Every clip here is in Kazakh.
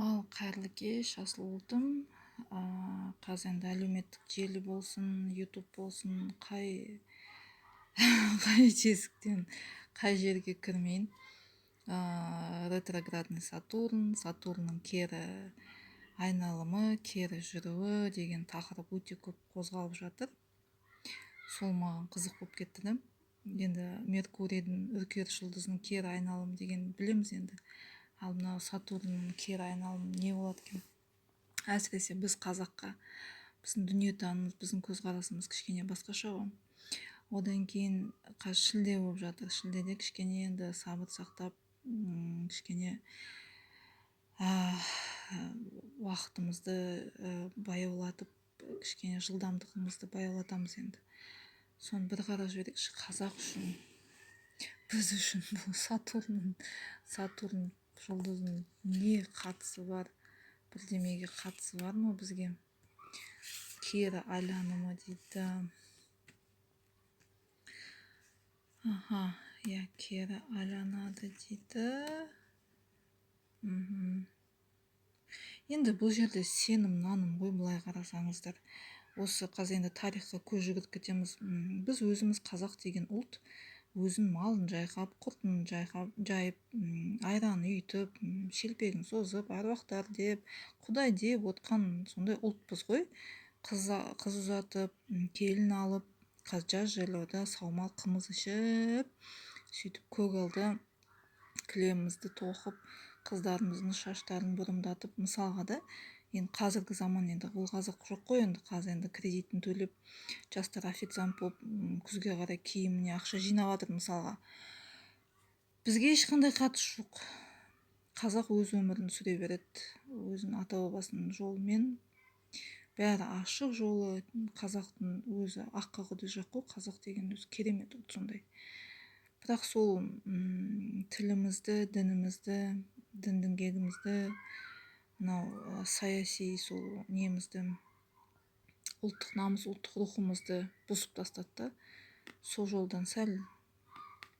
Ал кайырлы кеш, асыл қазір енді әлеуметтік желі болсын, YouTube болсын, қай тесіктен қай жерге кірмейін. Ретроградный Сатурнның кері айналымы, кері жүруі деген тақырып өте көп қозғалып жатыр. Сол маған қызық болып кетті да. Енді Меркурийдің үркер жұлдызының кері айналымы деген білеміз енді. Ал мынау Сатурнның кері айналымы не болады екен? Әсіресе біз қазаққа, біздің дүниетанымыз, біздің көзқарасымыз кішкене басқаша ғой. Одан кейін шілде болып жатыр. Шілдеде кішкене енді сабыр сақтап, кішкене уақытымызды баяулатып, кішкене жылдамдығымызды баяулатамыз енді. Соны бір қарап жіберейікші, қазақ үшін, біз үшін бұл Сатурн жұлдызының не қатысы бар, бірдемеге қатысы бар ма бізге? Кері айланымы дейді. Кері айланады дейді. Енді бұл жерде сенім наным ғой, былай қарасаңыздар. Осы қазір енді тарихқа көз жүгіртіп кетеміз. Біз өзіміз қазақ деген ұлт, өзін малын жайқап, құртын жайып, айран үйтіп, шелпегін созып, аруақтар деп, құдай деп отқан сондай ұлтпыз ғой. Қыз ұзатып, келін алып, жаз жайлауда саумал қымыз ішіп, сөйтіп көгалда кілемімізді тоқып, қыздарымыздың шаштарын бұрымдатып, мысалға да, енді қазіргі заман енді ол қазақ жоқ қой, енді қазір енді кредитін төлеп, жастар официант болып, күзге қарай киіміне ақша жинап жатыр мысалға. Бізге ешқандай қатысы жоқ. Қазақ өз өмірін сүре береді, өзінің ата бабасының жолымен. Бәрі ашық жолы, қазақтың өзі аққа құды жоқ қой, қазақ деген өзі керемет ұлт сондай. Бірақ сол тілімізді, дінімізді, діндің кегімізді, мынау саяси сол немізді, ұлттық намыс, ұлттық рухымызды бұзып тастады. Сол жолдан сәл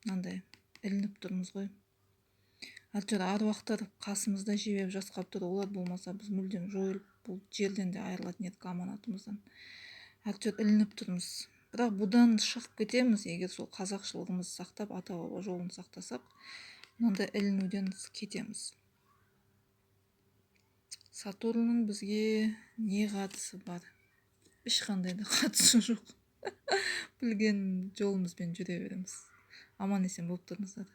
мынандай ілініп тұрмыз ғой. Әйтеуір аруақтар қасымызда жебеп жасқап тұр, олар болмаса біз мүлдем жойылып, бұл жерден де айырылатын едік аманатымыздан. Әйтеуір ілініп тұрмыз. Бірақ бұдан шығып кетеміз, егер сол қазақшылығымызды сақтап, ата баба жолын сақтасақ, мынандай ілінуден кетеміз. Сатурнның бізге не қатысы бар? Ешқандай да қатысы жоқ. Білген жолымызбен жүре береміз. Аман есен болып тұрыңыздар.